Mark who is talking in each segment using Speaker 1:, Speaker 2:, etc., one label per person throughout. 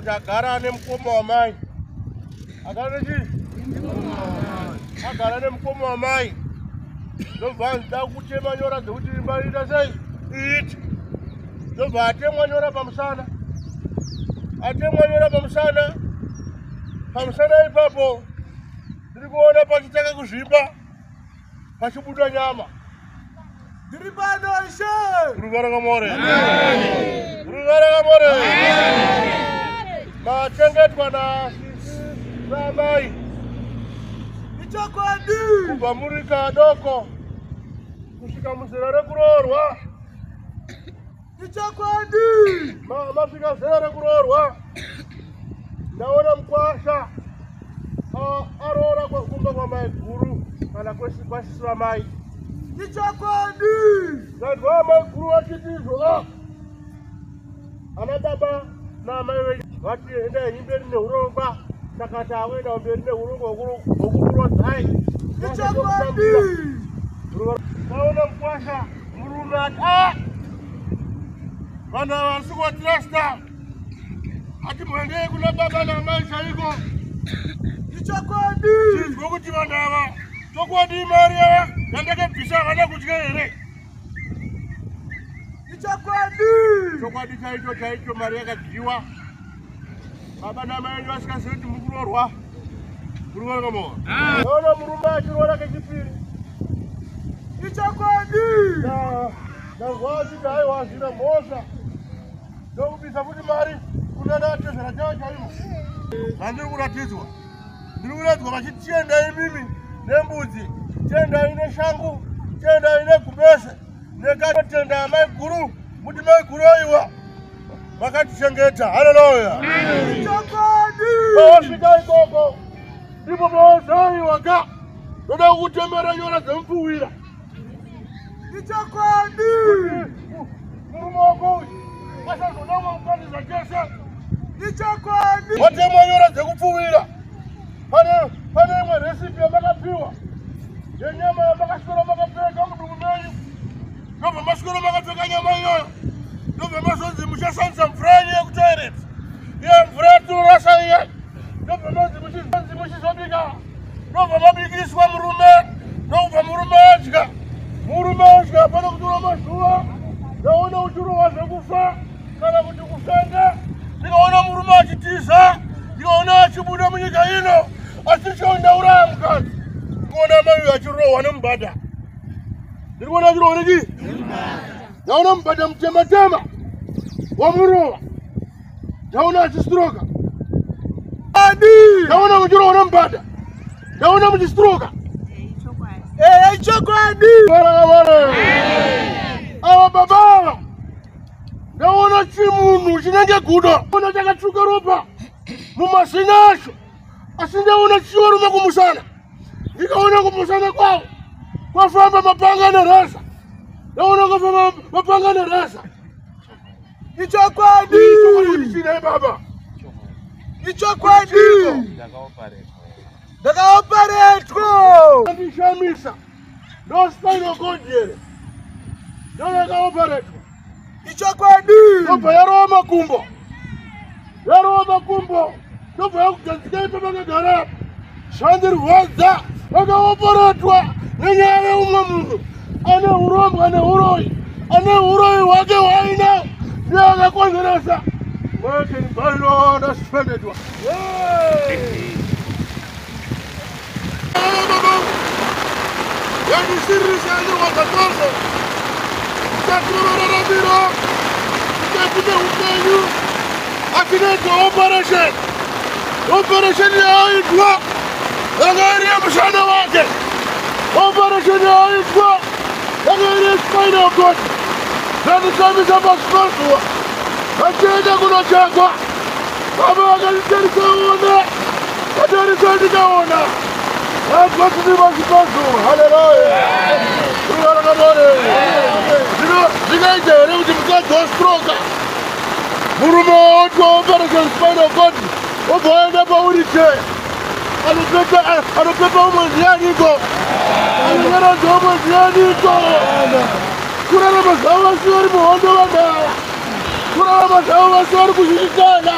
Speaker 1: kuti agara nemukoma wamai. Agara nechi? Agara nemukoma wamai. Ndobva nda kuchema nyora dzekuti imba ita sei? Iti. Ndobva atemwa nyora pamusana. Atemwa nyora pamusana. Pamusana ipapo ndiri kuona pachitaka kuzvipa. Pachibuda nyama. Ndiri pano Ishe. Ruvara kamore. Ruvara kamore. Machengetwa na samai. Ichokwadi. Kubva muri kadoko kusvika muzera rekuroorwa. Ichokwadi. Masvika zera rekuroorwa. Ndaona mukwasha aroora kumba kwamai guru kana kwasisi vamai. Ichokwadi. Vanhu vamai guru vachitizvo ana baba namai venyu vati endai mberi neurongwa. Saka awenda mberi neurongwa hwokurodzai. Ichokwadi. Ndaona mukwasha murume ati vanhu ava vari kuvatrasta ati muendei kuna baba namai chaiko. Ichokwadi. Chinzwa kuti vanhu ava chokwadi mari yava yandakabvisa havana kudya here. Ichokwadi. Chokwadi chaicho chaicho mari yakadyiwa. Baba namai venyu vasikazivi kuti muri kuroorwa. Muri kuona kamoa. Ndaona murume achiroora kechipiri. Ichokwadi. Ndazwa achiti haiwa zvina mhosva ndokubvisa kuti mari kunana atezvera chavo chaimo. Zvandiri kuratidzwa. Ndiri kuratidzwa vachiti tiendai mimi nembudzi, tiendai neshangu, tiendai negumbeze, nekatotenda amai guru, kuti mai guru aiwa vakatichengeta. Haleluya. Ichokwadi. Pawasvika ikoko ndipo pawazoiwa ka ndoda kutembera nyora dzemupfuwira. Ichokwadi. Murume wako uyu asazodamwa kukwaniza chese. Ichokwadi. Watemwa nyora dzekupfuwira. Pane imwe recipe yamakapiwa yenyama yamakaswera makapfeka mudumbu menyu. Ndobva maswera makapfeka nyama iyoyo. Ndobva mazonzi muchashandisa mvura yenyu yekutoilet. Iyo mvura yatinorasa iya. Ndobva manzi muchizobika. Ndobva mabikiswa murume. Ndobva murume adya. Murume adya pane kutora mazuva. Ndaona uchirohwa zvekufa kana kuti kufenda. Ndikaona murume achitiza. Ndikaona achibuda munyika ino. Achichondauraya mukadzi. Ndikuona mai achirohwa nemubhadha. Ndiri kuona achirohwa nechi? Ndaona mubhadha mutema-tema wamurohwa. Ndaona achistroka. Ndaona muchirohwa nemubhadha. Ndaona muchistroka. Ichokwadi. Ava baba ava ndaona chimunhu chinenge gudo. Ndaona chakatsvuka ropa mumazino acho. Asi ndaona chioruma kumusana. Ndikaona kumusana kwavo kwafamba mapanga nereza. Ndaona kwafamba mapanga nereza. Ichokwadi. Ichokwadi chinai baba. Ichokwadi. Ndakaoperetwa. Ndishamisa. Ndo spinal cord here. Ndo ndakaoperetwa. Ichokwadi. Ndobva yarowa makumbo. Yarowa makumbo. Ndobva yakugadzika ipa pakagara. Zvandirwadza. Ndakaoperetwa nenyaya yeumwe munhu ane urombo ane uroi. Ane uroi hwake hwaina ndiye akakonzeresa. Working by suspended one. Yani sirrisani wakatozo. Takurora biro. Takune upenyu. Akineta operation. Operation yaitwa. Angariya mshana wake. Operation yaitwa. Angariya spinal cord. Ndikamisha pasipoti. Achienda kunochekwa. Baba akanditarisana. Atarisandikaona. Akwatiri pasipoti. Haleluya. Ruvara kamore. Zvinoita here kuti mukadzi wastroka. Murume waotwa operation spinal cord. Obva waenda paWheelchair. Anopepa umwe ndianiko. Anoperedza umwe ndianiko. Kurarama zvavo vasi vari muhondo vandava. Kurarama zvavo vasi vari kuzvichitana.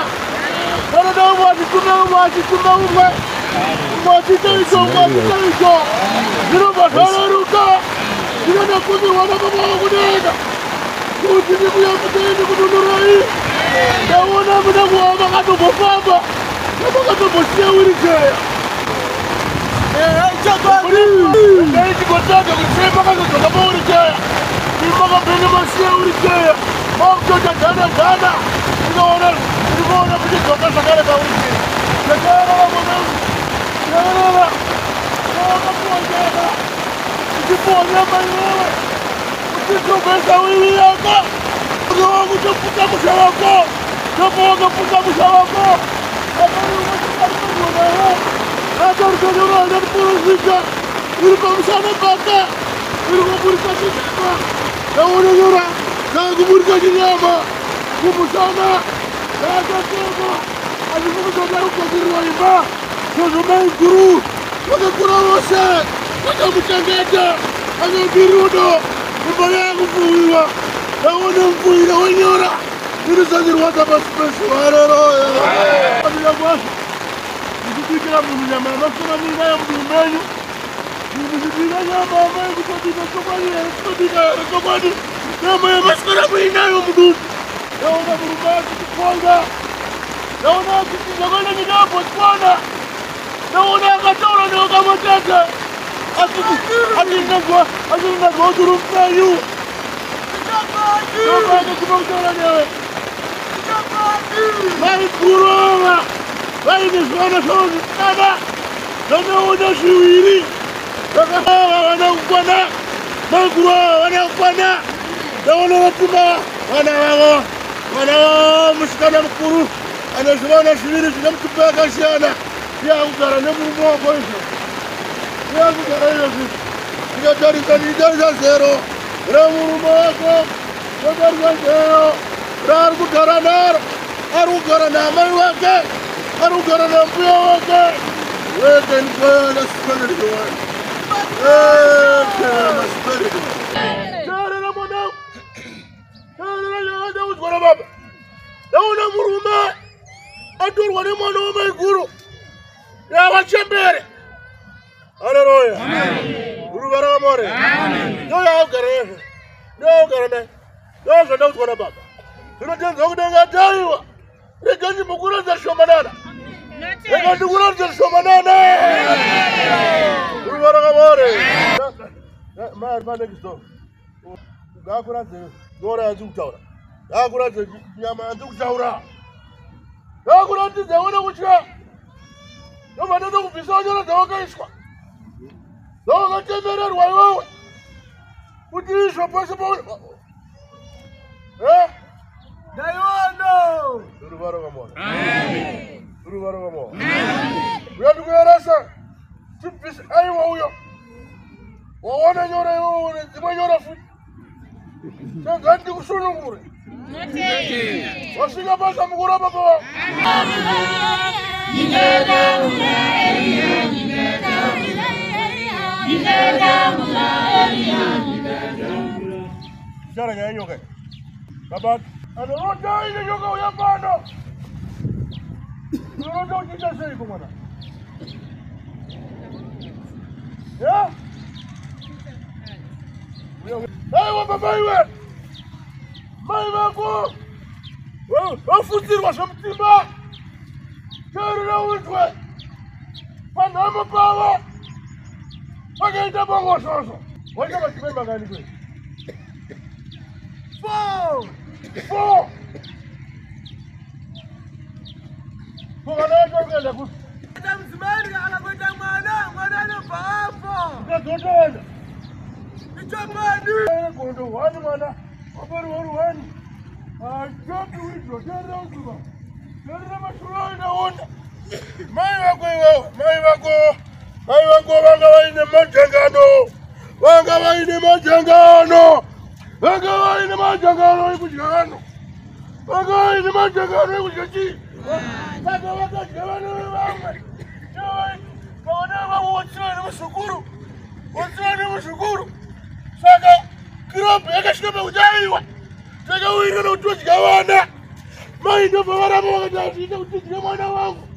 Speaker 1: mai ndo vara moja ndike kutidya mwana wangu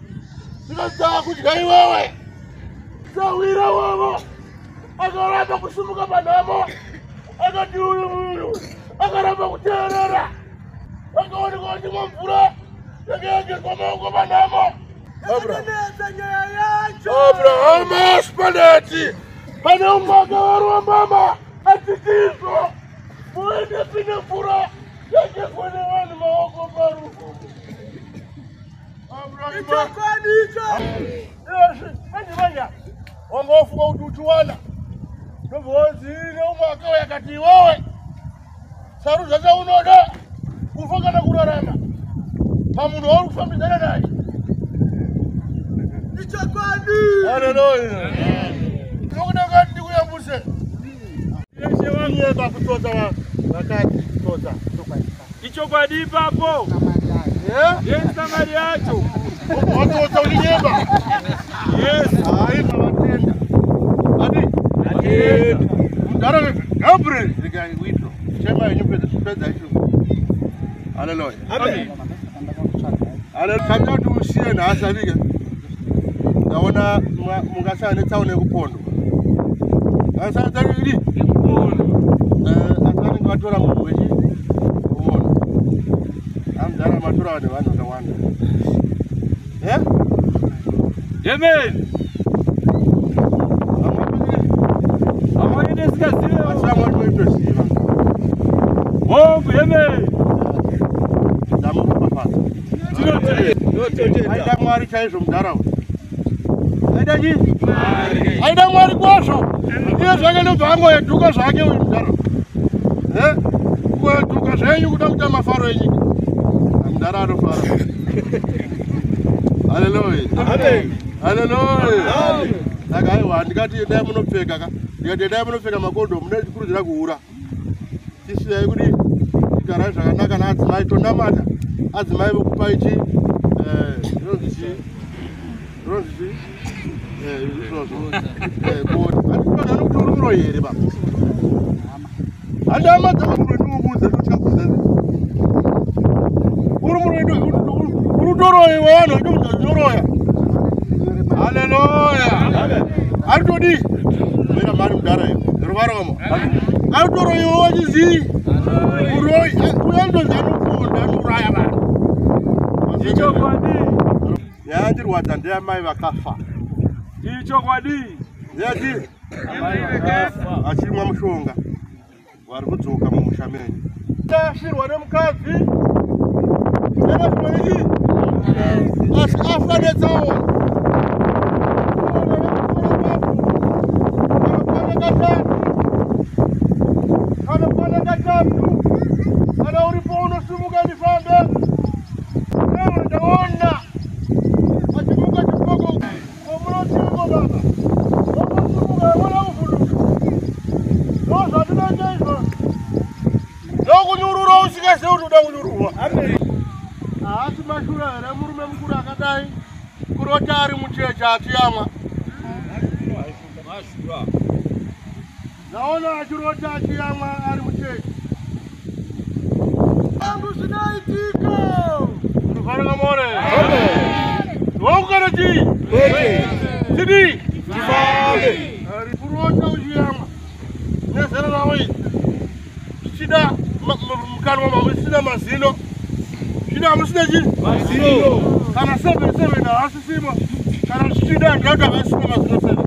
Speaker 1: ndikazaa kudya iwewe sawira wavo akaramba kusumuka panamo akati uyu akaramba kuteerera akaoneka kuti mvura yakayengerwa maoko panamo Abraham Spalletti pane umwaka warwambama atikizo muende pine mvura yakerwa nevanhu maoko parufu manje wangofuka kuti uchiwana ndobvonzine umwaka yakati iwewe sarudza chaunoda kufa kana kurarama pamunhu wauri kufambidzana naye ichokwadi haleluya ndinokuda ngati ndikuyambuse yeshe wanyeka kutodza vakati todza
Speaker 2: ichokwadi ipapo yesamari yacho
Speaker 1: watodza ulinyemba
Speaker 2: yes
Speaker 1: haina vatenda ati mudhara gabriel ndikawitro chema yenyu pedza icho haleluya
Speaker 2: amen
Speaker 1: tandati usiye nhasi avike ndaona mungasana netsaona yekupondwa asatsariri asanenge vatora munhu wechi umona amudhara matora nevanhu vakawanda
Speaker 2: amen amwe ndisikaziva
Speaker 1: asamwatoitoziva
Speaker 2: hongu amen
Speaker 1: damurupapasa aida mwari chaizvo mudharaunda aida chii aida mwari kwazvo iye zvake nobva angoyeduka zvake uyu mudharaunda kuyeduka zvenyu kuda kuita mafaro enyika mudhara anofara haleluya haleluya saka aiwa ndikati dai munopfeka ka ndikati dai munopfeka makondomu munotikurudzira kuhura tisiyai kuti tigarai zvakanaka naadzimai tonamata adzimai vokupai chi ronzi chi izvozvo koti handikuona nokuti uri muro here baba handama dzakamuroindiumudza ndochakuzai uri muroindo uri utoroyi wavanhu ndomudzazinoroya haleluya aritodi mira mari mudhara iyo ruvaromo aritoroyiwo wachizii uroi uyandozanokunda anouraya vanhu
Speaker 2: ichokwadi
Speaker 1: yaandirwadza ndeyamai vakafa
Speaker 2: ichokwadi
Speaker 1: yati achimwa mushonga vari kudzoka mumusha menyu tashirwa nemukadzi enazvinoii asi afa netsaona kana katatu kana uripo unosumuka ndifambe ndaona achimuka chipoko komunotiko baba okusumuka yamona kuvhuluka ndozvatinongeizvo ndokunyurura usikase kuti uda kunyururwa haasi mashura here murume mukuru akadai kurota ari muchecha achiyamwa naona achirota achiyamwa ari muchecha angu zvinaitika unofanira more waukana chii chidii ari kurota uchiyamwa nezera ravo idzi zvichida mukanwa mamwe zvisina mazino zvida hamusina chii mazino kana 7 haasisimo kana zvichida ndauti havasina mazino 7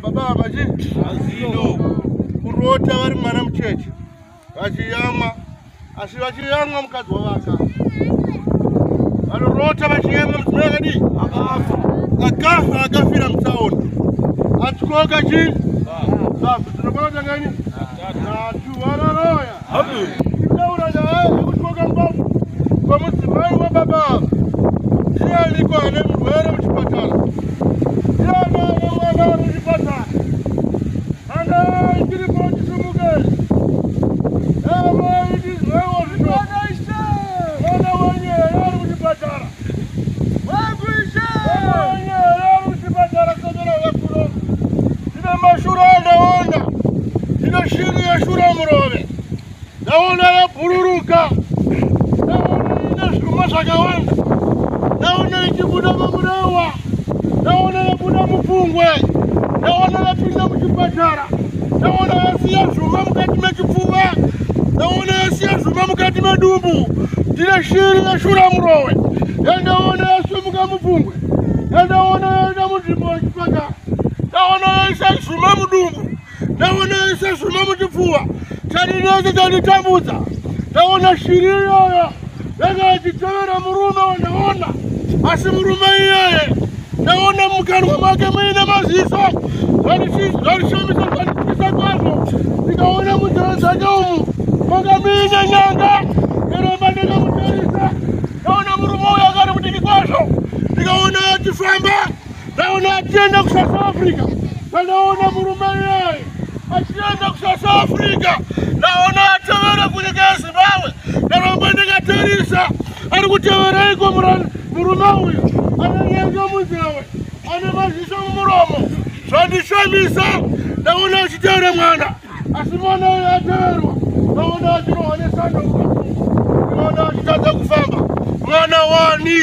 Speaker 1: baba vachi kurota vari mwana mucheche vachiyamwa asi vachiyamwa mukadzi wavaka vanorota vachiyamwa mudzimai akadii akafa akafira mutsaona atyoka chii baba tinokona tangani natu haleluya itaura nyaya yekutyoka mbavu kwemudzimai wababa ava ndianiko ane murwere muchipatara ndianane mwana ari muchipatara andai tiripo tisumukei amai tizwewo zvino Saka wangu. Naona ikibuda maburawa. Naona yabuda mfungwe. Naona yapinda mkipatara. Naona yasia zuma mkati mekifuwa. Naona yasia zuma mkati medumbu. Tila shiri ya shura mrowe. Naona yasia mga mfungwe. Naona yasia mjibu wa kipatara. Naona yasia zuma mdumbu. Naona yasia zuma mkifuwa. Chani nyoze chani tambuza. Naona shiri yoyo. Naga jitawera murume wanaona. Asi murume yeye. Naona mkanwa make mwina maziso. Walishamisa walikisa kwazo. Nikaona mutaza jomu. Mwanga mwina nyanga. Niromba nega mutarisa. Naona murume uya gana mutiki kwazo. Nikaona atifamba. Naona atienda kusasa Afrika. Naona murume yeye. Atienda kusasa Afrika. Naona atawera kunikesi bawe. Naromba nega tarisa. Arikutawera iko murume uya. Ananianga muzewe. Anamazisha muromo. Shandishamisa. Naona chitera mwana. Asimona yaterwa. Naona chirohane sana ukafu. Naona chitaza kufamba. Mwana wani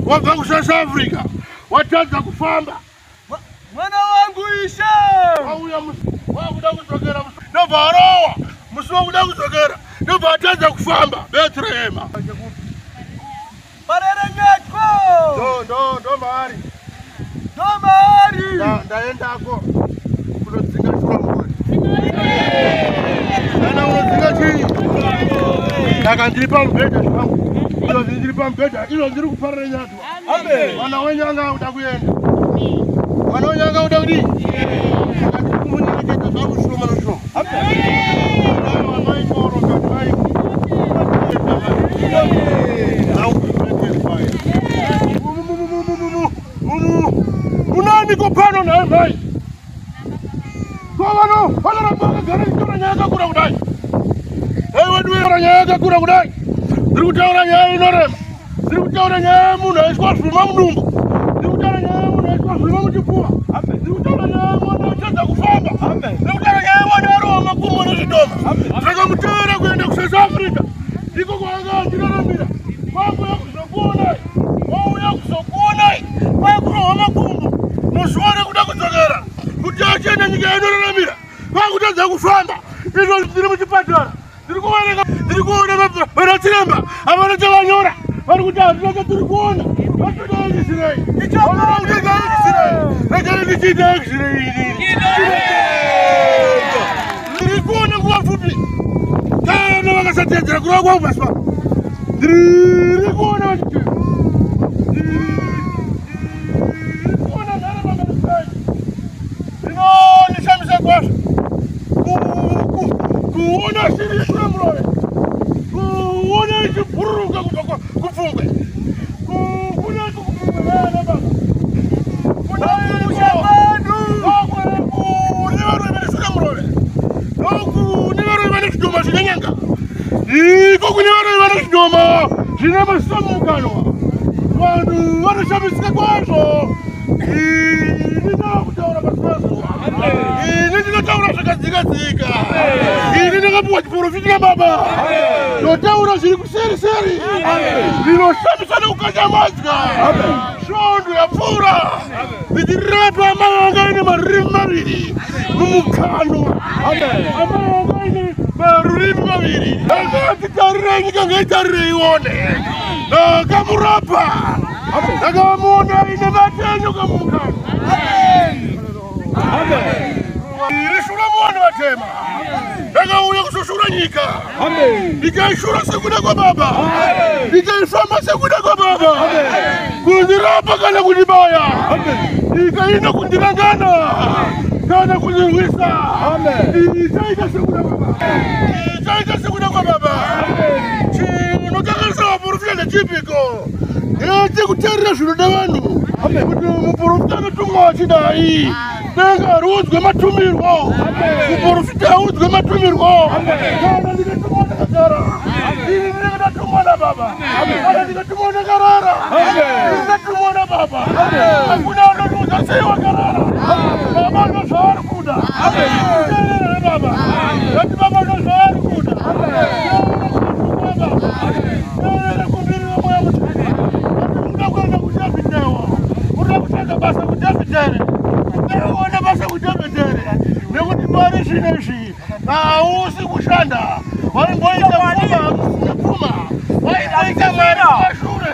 Speaker 1: wava kusasa Afrika. Wataza kufamba.
Speaker 2: Mwana wangu isha.
Speaker 1: Wauya wakuda kusogera. Nova arowa. Musuwa kuda kusogera. Nova ataza kufamba. Betrehema.
Speaker 2: Parere nyatko.
Speaker 1: Ndo mahari.
Speaker 2: Ndo mahari.
Speaker 1: Ndaendako. Kunozinga chura mwani. Nana unozinga chini. Kaka ndiripa mbeda shangu. Ilo ndiripa mbeda. Ilo ndiri kuparere nyatu.
Speaker 2: Amen.
Speaker 1: Wana wenyanga udakuyenda. Wana wenyanga udakudi. Kaka ndiri kumunyi kete babu shuma na shuma.
Speaker 2: Amen.
Speaker 1: Nana wamai koro katumai. Unani kopano na mai. Kawano, wala mbanga gari kura nyaga kura kudai. Wadwe kura nyaga kura kudai. Dirutawra nya inorem. Dirutawra nya muna isko suma mdumbu. Dirutawra nya muna isko suma mjipua. Amen. Dirutawra nya muna chata kufamba. Amen. Dirutawra nya muna roho makumu na shidoma. Amen. Saka mutawra kuenda kusasa Afrika. Iko kwa anga ndinarambira. Mambo ya kusokuna. Mambo ya kusokuna. Mambo ya makumu. Musuare kuda kutsogera. Kutache na nyika inoramira. Vakutaza kufamba. Izvo zviri muchipatara. Tiri kuona vanatiramba. Havana chavanyora. Vari kuti hazvinoka tiri kuona. Vatoda X-ray. Vatoda X-ray. Vakare ndichiita X-ray ini. Tiri kuona nguva pfupi. Kana vakasatedzera kurova kwangu basi pa. Tiri kuona vachitema. Kuona shiri shura mrowe. Kuona ichipururuka kubva kufungwe. Kuona kufungwe vana baba. Kuna mushamadu. Kune varwe vane shura mrowe. Kune varwe vane chidoma chinenyanga. Iko kune varwe vane chidoma chine masamukanwa. Vanhu vanoshamisika kwazvo. Ndinokutaura pasipazuva. Ndinotaura zvakadzika-dzika. Ndakapuwa chiporofiti nababa. Ndotaura zviri kuseri-seri. Ndinoshamisa nekukanyamadzwa. Svondo yapfuura. Ndichirapa amai anga ine marurimi maviri mumukanwa. Amai anga ine marurimi maviri. Ndakatitarira nyika ngaitarirei ione. Ndakamurapa. Ndakamuona ine matenyo kamumukanwa. Ndiri mwana vatema. Ndakauya kuzoshura nyika. Ndikaishura sekuda kwa baba. Ndikaifamba sekuda kwa baba. Kundirapa kana kundibaya. Ndikaenda kundirangana kana kundirwisa. Ndichaita sekuda kwa baba. Ndichaita sekuda kwa baba. Chinotakarisa vaprofita ndechipiko. Ndechekutarira zvinoda vanhu. Kuti muprofita anotumwa wachidai. Denga rudzwe matumirwo. Muprofita audzwe matumirwo. Kana ndikatumwa ndakagara. Ini ndikatumwa nababa. Kana ndikatumwa ndakarara. Ndikatumwa nababa. Hakuna anonudza sei wakarara. Baba ndo zvaari kuda. Teerera baba. Ngati baba ndo zvaari kuda. Teerera kumbiri wemoya mutsvene. Nishi. Usi kushanda. Walimboika Puma. Walimboika Mashule.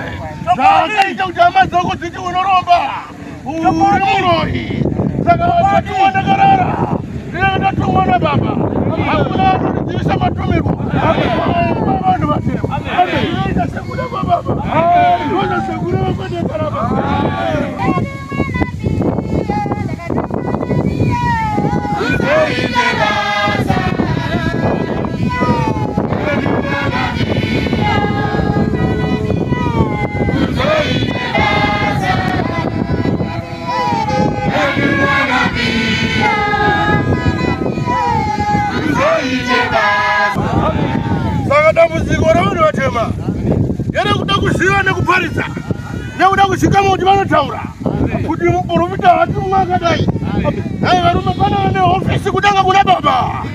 Speaker 1: Kaita ujamaa zako ziti unoromba. Uroi. Saka watu wanagarara. Ndio tuona baba. Hakuna kujisa matumiru. Baba ndo wasema. Amen. Ndio segura baba. Ndio segura baba ndio karaba. Yana kutakuziwa nekuparisa. Nekuda kushika moti vanotaura. Kuti muprofita hati mwakadai. Hai varume pana ne ofisi kutanga kuna baba.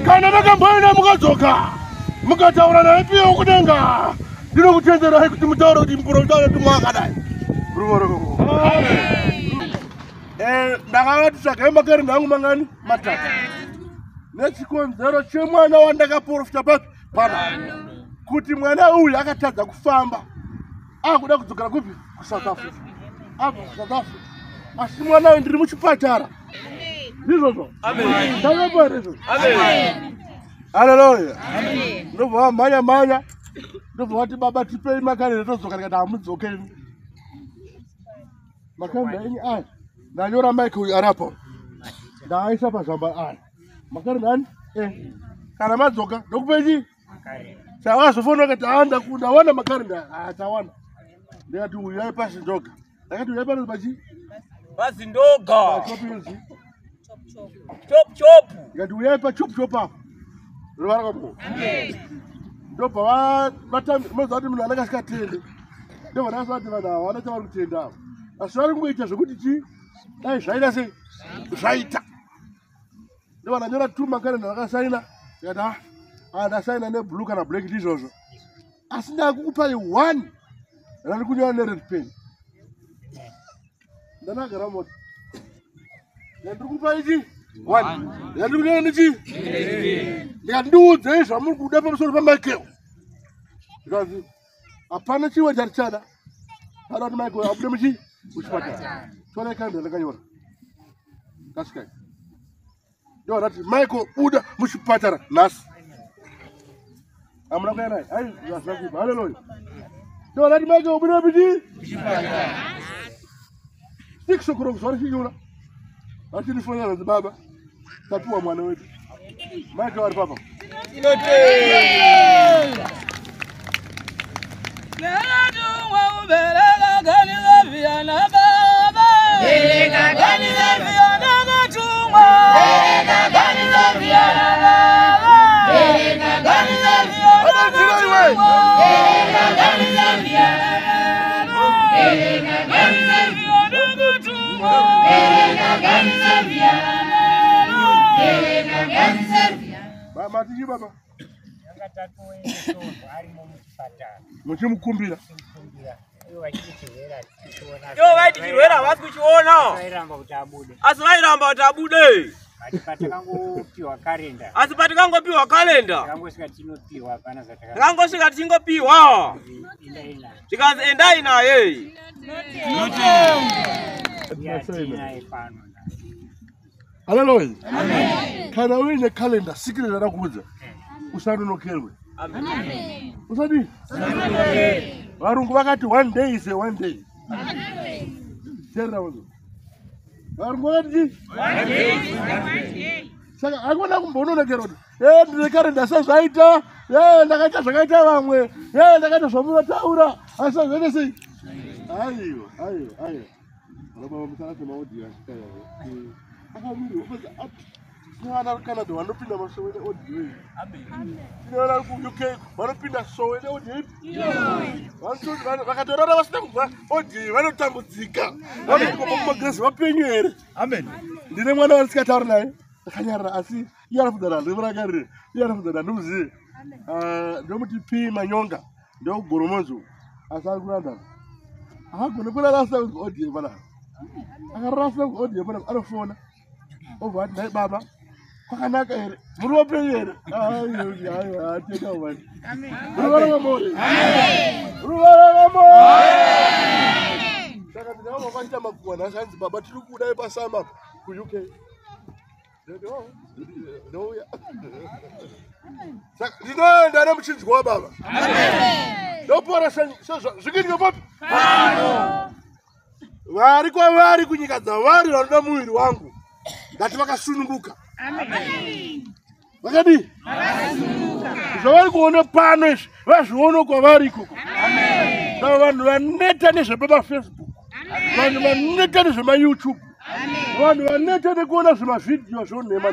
Speaker 1: Kana vakamboenda mukadzoka. Mukataura naye pia kudenga. Ndinokutendera hai kuti mutaure kuti muprofita hati mwakadai. Ndakavati tsvagai makarenda angu mangani matatu. Nechikonzero chemwana wandakaprofita pana. Kuti mwana uyu akatadza kufamba akuda kudzokera kupi kuSouth Africa. South Africa. Asi mwana uyu ndiri muchipatara. Ndizvozvo. Amen. Ndakapara izvo. Amen. Haleluya. Amen. Ndobva manya. Ndobva wati baba tipei makarenda todzoka tikati hamudzokeri. Makarenda enyu aya. Ndanyora Mike uyu arapo. Ndaaisa pazvamba aya. Makarenda ani? Kana madzoka ndokupei sawa sofona kati anda kunda wana makarenda atawana. Ndikati uyai pasi ndoga. Ndakati uyai pasi pachi?
Speaker 2: Pasi ndoga.
Speaker 1: Chop. Ndikati uyai pa chop hapo. Rwara kapo. Ndopa vatambi mozati munhu anakasika tende. Ndova nasati vanhu ava vana chavari kutenda avo. Asi vari kungoita zvokuti chi? Dai zvaita sei? Zvaita. Ndova ndanyora 2 makarenda vakasaina. Ndikati ndasaina neblue kana black ndizvozvo. Asi ndakukupai 1. Ndari kunyora nered pen. Ndanagara moto. Ndiri kukupai chi? 1. Ndiri kunyora nechi? Ndikati ndiudzei zvamuri kuda pamusoro paMichael. Ndikati hapana chiwe charichada. Pada kuti Michael abude muchi? Muchipatara. Tonai kandi ndakanyora. Kaskai. Ndo ndati Michael buda muchipatara nhasi. Amuna kaya hai yasakiba. Haleluya. Ndo ndati Michael ubude muchi? Muchipatara. 6 o'clock zwari chinyura. Achinifonera baba. Tapuwa mwana wetu. Michael ari papa. Matiji baba. Muchimukumbira.
Speaker 2: Yo waiti chirwera vasi kuchiona. Asi vairamba kuti abude. Asi patikangopiwa kalenda. Tikangosvika tichingopiwa. Tikazi endai naye.
Speaker 1: Haleluya. Amen. Kana uine kalenda sikile rakuudza. Usanonokerwe. Amen. Usadi? Amen. Varungu vakati one day is a one day. Amen. Tera wazo. Varungu vakati one day is a one day. Saka akona kumbonona kerodi. Ndine kalenda sazvaita. Ndakaita zvakaita vamwe. Ndakaita zvamunotaura. Asa zvete sei? Aiyo. Baba mutaka maudi asikaya. Akamiri ubaza ati. Sina kana ndo vanopinda masowede audio. Amen. Sina ku UK vanopinda sowede audio. Vantu vakatorora vasina kubva audio vanotambudzika. Vanokoma kumagezi vapenyu here. Amen. Ndine mwana wasikataura naye. Akanyarara asi yarafudana ndivarakarire. Yarafudana nduzi. Ndomuti P Manyonga. Ndo Goromonzo. Asa kuranda. Akagona kurasa audio bana. Akarasa audio bana arafona. Ovati naye baba pakanaka here muri wapenyu here aiwa ateka wani ruvara rwamori ruvara rwamori saka ndinavo vaita makuwa nhasi hanzi baba tiri kudai pasama kuuk ndouya saka ndinoenda nemuchinjwa wababa ndopora zvikidike popi vari kwavari kunyika dzavari vanoda muviri wangu ngati vakasununguka vakadii zvavari kuona pano izvi vazviona kwavari ikoko saka vanhu vaneta nezvepamafacebook vanhu vaneta nezvemayoutube vanhu vaneta nekuona zvemavhidhiyo zvonhema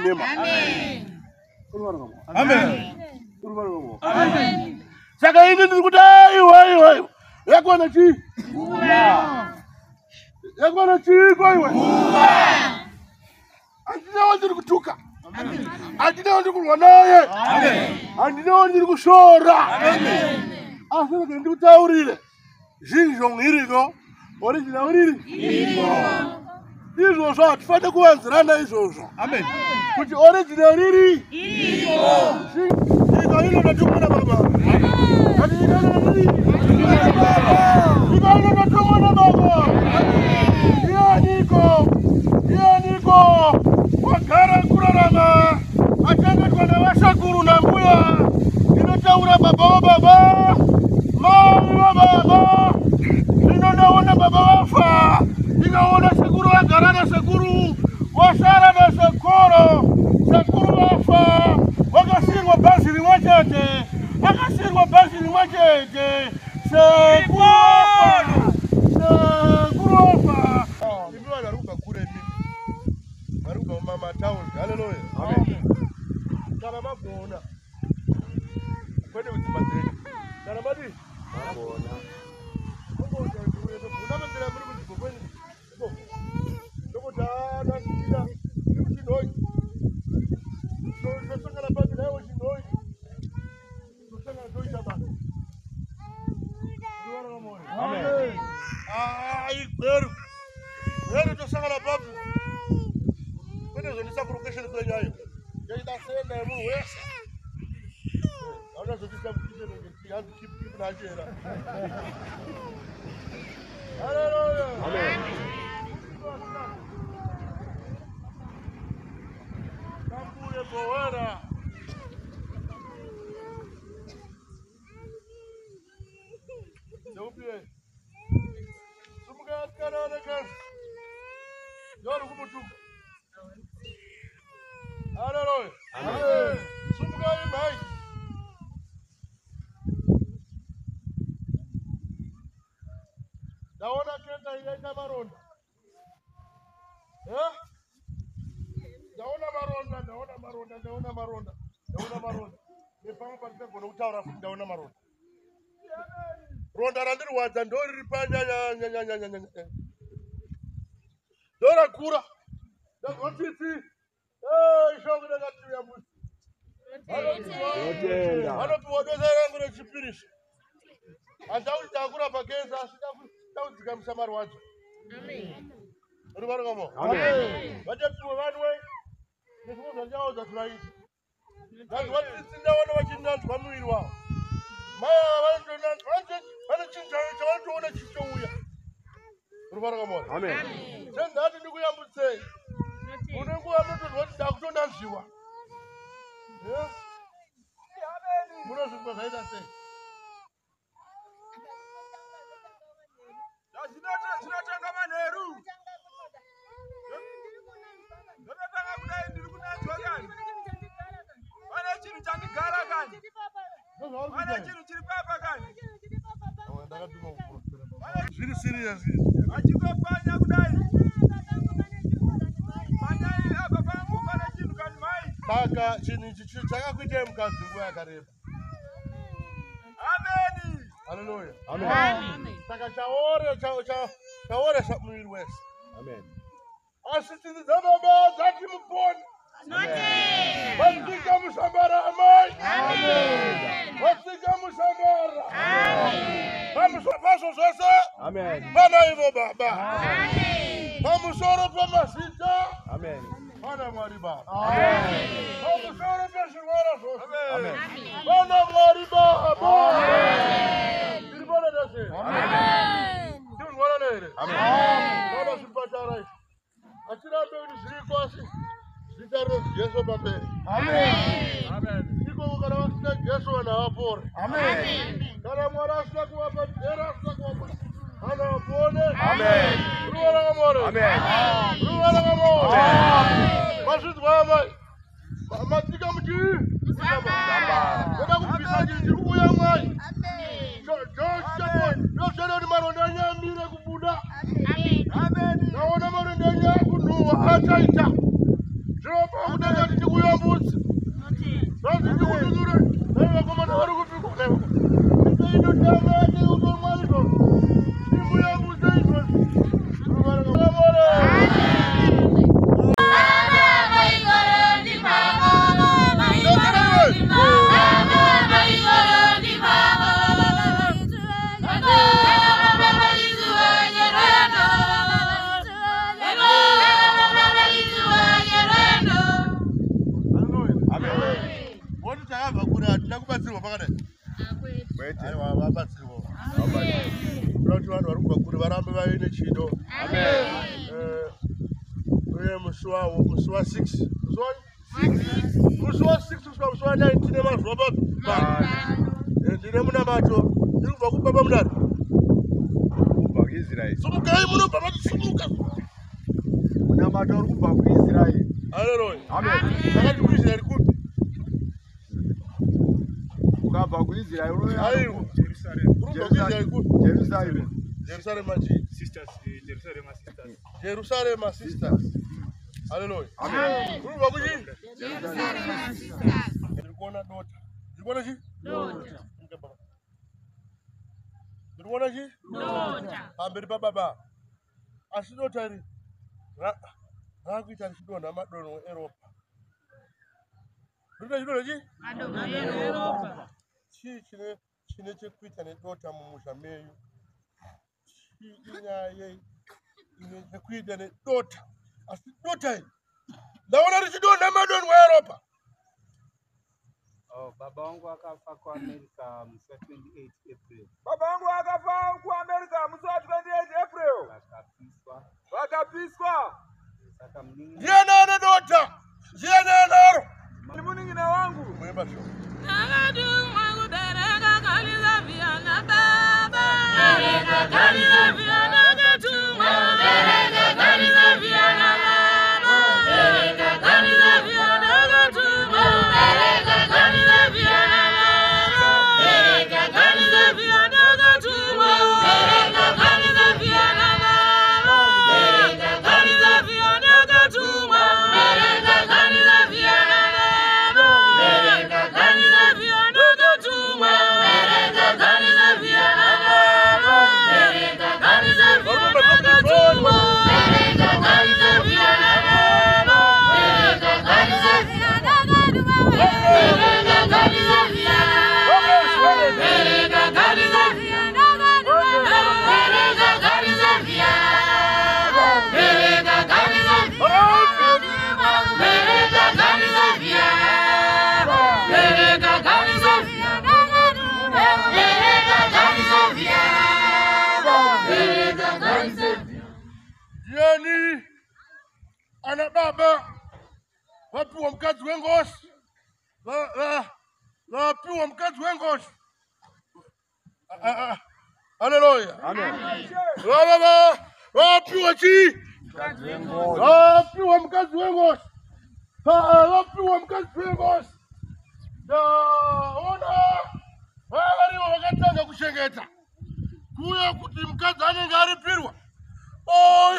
Speaker 1: saka ini ndiri kuti aiwa yakona chii yakona chii kwaiwe handinawo ndiri kutuka handinawo ndiri kurwa naye handinawo ndiri kushora asi kuti ndikutaurire zhinzhong iriko original riri izvozvo hatifanire kuvanzirana izvozvo kuti original riri nyika inonotumana baba kuti nyika inonotumana baba iyaniko wagara kurarama achengetwa navashakuru nambuya inotaura baba wababa mai wababa inonaona baba wafa ikaona sekuru wagara nasekuru wasara nasekoro sekuru wafa wakasirwa bhazi rimwe chete akasirwa bhazi rimwe chete sekuru wafa imi vanhu vari kubva kure mimi vari kubva mumataundi haleluya kana magona kwete kudzimba dzedu kana madii unamenzera muri kudzimba kwenyu ndokuti anasira ikuchinhoi tosangana pati naiwo chinhoi tosangana toita basa gweru tosangana papi kwete zonisa kurokesheni kwenyu ayo yaita senda yemunhu wese aunazotisa kutihanzi kipu nachera haleluya kambuye powera zeupiye sumukaaskananekasi yori kumutuka haleluya sumukai mai ndaona kenda yaita maronda ndaona maronda nepamwe patikagona kutaura futi ndaona maronda ronda randirwadza ndoriri panyanyanyanyanyanya ndorakura ndazotiti ishongudakatiuya musi vanopiwa besa rangu rechipiriso handauti takura pageza asi daudzikamisa marwadzo rivarikamo vachapiwa vanwe nezvimwe zvandiaudza turaiti vanhu vatindaona vachinanzwa muviri wavo maya vane chinhu chavanotoona chichitouya rivarikamo sendati ndikuyambutsei une nguva mutozwa kuti ndakutonanzviwa munozvimba zvaita sei
Speaker 3: zvinotanga manheru ndinotanga kudai ndiri kunanzwa kani pane chinhu chandigara kani pane chinhu chiri papa kani
Speaker 1: zviri serious
Speaker 3: achingopfanya kudai panyai apa pangu pane chinhu kani mai
Speaker 1: saka chinhu ichi chakakuitai mukadzi nguva yakareba
Speaker 3: ameni
Speaker 1: haleluya saka chaoresa muviri wese asi tsitsi dzababa dzati muponi vasvika musambara amai vasvika musambara pamusoro pazvo zvose vanaivo baba pamusoro pamazita Bwana mwari baba. Amen. Hakusore pesi wala so. Amen. Bwana mwari baba. Amen. Bilibona dase. Amen. Tun wala nere. Amen. Baba sipatara. Achira be ni kwasi. Sitaro Yesu bambe. Amen. Amen. Siko karawa Yesu na hapo. Amen. Kara mwara swa kwa batera swa kwa. Ana bone. Amen. Ruwala ngamore. Amen. Ruwala ngamore. Amen. Masud wama. Matika mji. Samba. Kona kupisa jinsi kuya mai. Amen. Jo ni marondanya mire kubuda. Amen. Amen. Naona marondanya kunuwa achaita. Jopa kudanya kuya mbuzi. Basi kudure. Ewa kama na waru kufiku leo. Ndio jamaa ni utomalizo. Muswa 6. Muswa 6 muswa 19 mazwa baba. Ndine muna macho. Ndikuva kubaba mudari. Kubva kuIsrael. Sumukai muno baba sumuka. Muna macho uri kubva kuIsrael. Haleluya. Amen. Takati kuIsrael kupi? Ukabva kuIsrael uri ayo. Jerusalem. Uri kuIsrael kupi? Jerusalem. Jerusalem maji. Sisters, Jerusalem sisters. Jerusalem sisters. Hallelujah. Amen. Uri wakuji? Jerusalem sisters. Ndikuona dota. Ndikuona chi? Dota. Ndikuona chi? Dota. Ambiri baba. Asidota ri. Rakuita chidona madono Europa. Ndikuona chidona chi? Madono Europa. Chi chine chekuita nedota mumusha meyu. Inyaye chekuita nedota. Asidota ri. Ndaona richidona madono Europa.
Speaker 4: Oh, baba wangu akafa kwa Amerika mwezi 28 April.
Speaker 3: Baba wangu akafa kwa Amerika mwezi 28 April. Wakapiswa.
Speaker 4: Saka mningi.
Speaker 1: Jiana dota. Jiana naro.
Speaker 3: Ni muningina wangu.
Speaker 1: Mwemba sho.
Speaker 5: Nagadu wangu bereka kaliza viana baba. Bereka kaliza viana gatuma. Bereka kaliza viana baba. Bereka kaliza viana gatuma. Bereka kaliza viana baba. Bereka kaliza viana gatuma. Bereka kaliza viana baba. Bereka kaliza viana gatuma. Bereka kaliza viana baba. Bereka kaliza viana gatuma. Bereka kaliza viana baba. Bereka kaliza viana gatuma. Bereka kaliza viana baba. Bereka kaliza viana gatuma. Bereka kaliza viana baba. Bereka kaliza viana gatuma. Bereka kaliza viana baba. Bereka kaliza viana gatuma. Bereka kaliza viana baba. Bereka kaliza viana gatuma. Bereka kaliza viana baba. Bereka kaliza
Speaker 1: Jiani ana baba wapiwa mkazi wengosi. Wapiwa mkazi wengosi. Haleluya. Amen. Baba wapiwa chi? Mkazi wengosi. Wapiwa mkazi wengosi. Wapiwa mkazi wengosi. Ona wali wakatanga kushengeta. Kuya kuti mkazi anenge aripirwa.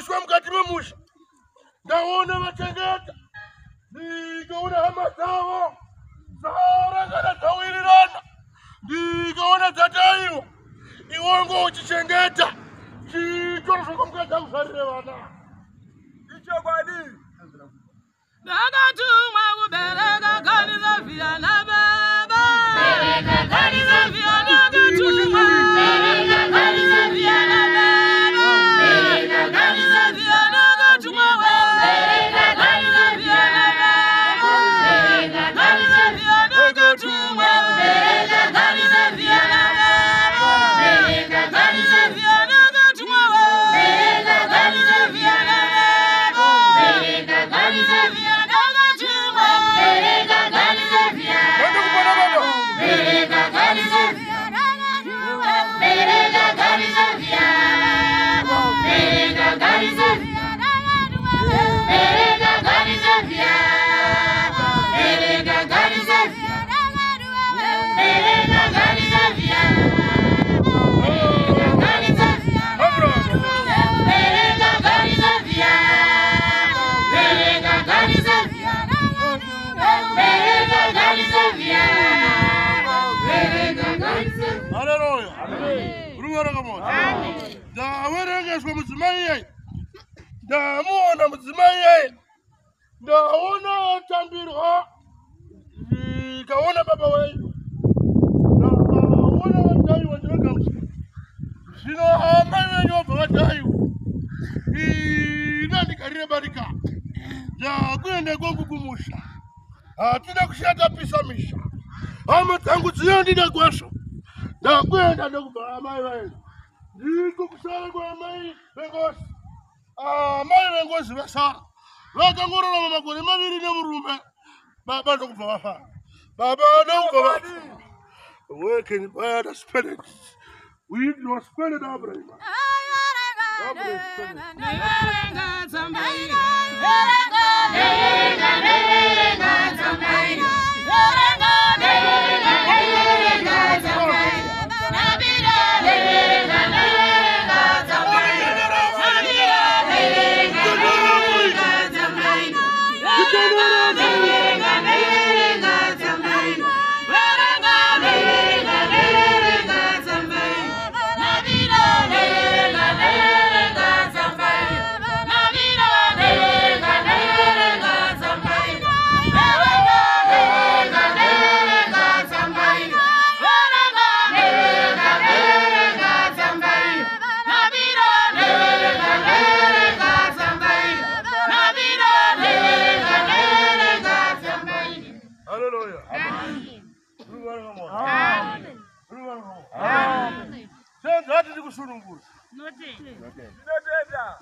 Speaker 1: Iswa mkati memusha. Ndaona matengeta. Ndikaona hama zavo. Zarangana tawirirana. Ndikaona tataiwa. Iwongo uchichengeta. Chichoro shoko mkazi akusarire vana.
Speaker 3: Icho kwadi.
Speaker 5: Nagatumwa kubereka kaliza viana baba. Bereka kaliza viana gatuma. Bereka kaliza viana baba. Bereka kaliza viana gatuma. Bereka kaliza viana
Speaker 1: Rubaraka moja. Da werenge swa mzimaye. Da muona mzimaye. Da ona tambiro. Kaona baba wewe. Da ona wadai wajoga. Sino amanye nyoba wadai. Nani karire barika. Da kwende gongu kumusha. Atina kushata pisamisha. Ama tangu ziondi na gwasho. Da kwenda ndokuba mai wewe. Ndiko kusala kwa mai bengosi. Mai bengosi basa. Waka ngorora mama kule mabiri ne murume. Baba ndokuba wafa. Baba ndokuba wafa. Working by the spirit. We do spirit Abraham.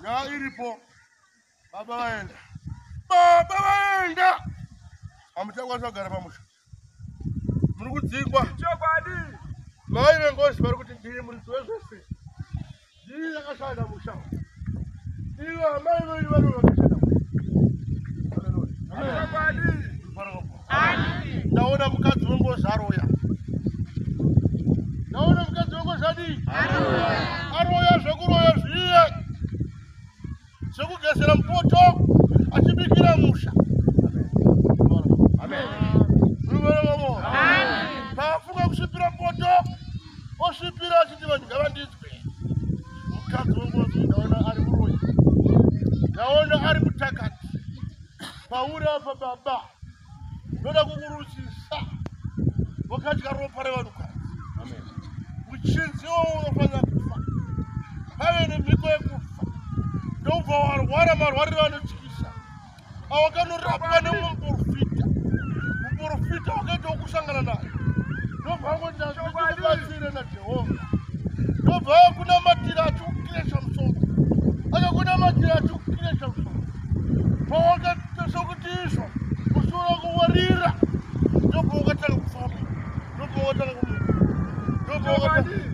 Speaker 1: Ya iripo baba waenda amutagwa zagara pamusha muri kudzingwa
Speaker 3: Chokwadi.
Speaker 1: mai vengosi vari kuti ndiri muri zvese ndiri yakashanda musha iwa mai venyu vari vakashanda
Speaker 3: Chokwadi.
Speaker 1: ndaona mukadzi wengozi aroya ndaona mukadzi wengozi adi aroya zvekuroya zviye zvekugezera mupoto achibikira musha paafunga kusvipira mupoto osvipira achiti vanhu ngavandinzwe mukadzi wengozi ndaona ari muroyi ndaona ari mutakati pauri apa baba ndoda kukurusisa wakadya ropa revanhukadzi uchinziwo unofanira kufa pave nemhiko yekufa ndobva warwara marwariro anotyisa awakanorapwa nemumuprofita muprofita wakaita wokusangana naye ndobva angotikubatsire najehovha ndobva akunamatira achikukiresha musoro akakunamatira achikukiresha musoro pawakasokuti izvo musoro kuwarira ndobva wakatanga kufamba ndobva wakatanga kumuka ndobva wakatanga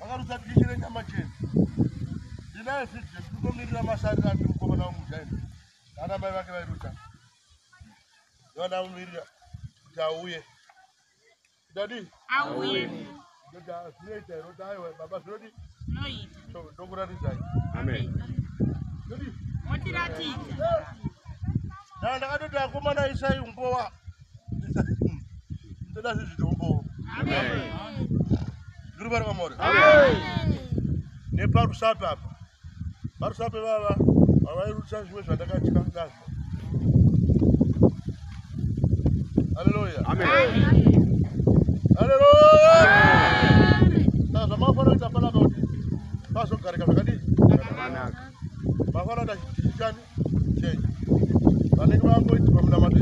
Speaker 1: Akarutsatikishire nyama chena. Ndinaye fiti kutomirira masari ati mukomana womudhaini. Ana mai vake vairutsa. Yona umirira kuti auye. Dadi? Auye. Ndoda zvinoita rota aiwa baba zvinodi? Noita. Ndokuratidzai. Amen. Dadi? Motiratidza. Ndakatoti akomana isai umbowa. Ndoda zvizvitombowa. Amen. Ndiri vari vamore. Amen. Neparusape apa. Parusape vava vairutsa zvimwe zvandakatya ngazvo. Hallelujah. Amen. Hallelujah. Sasa mafano itapala kuti bazogarika zvakadini? Zvakanaka. Mafano ndachitishani change. Vanenge vangoita pamunamadzo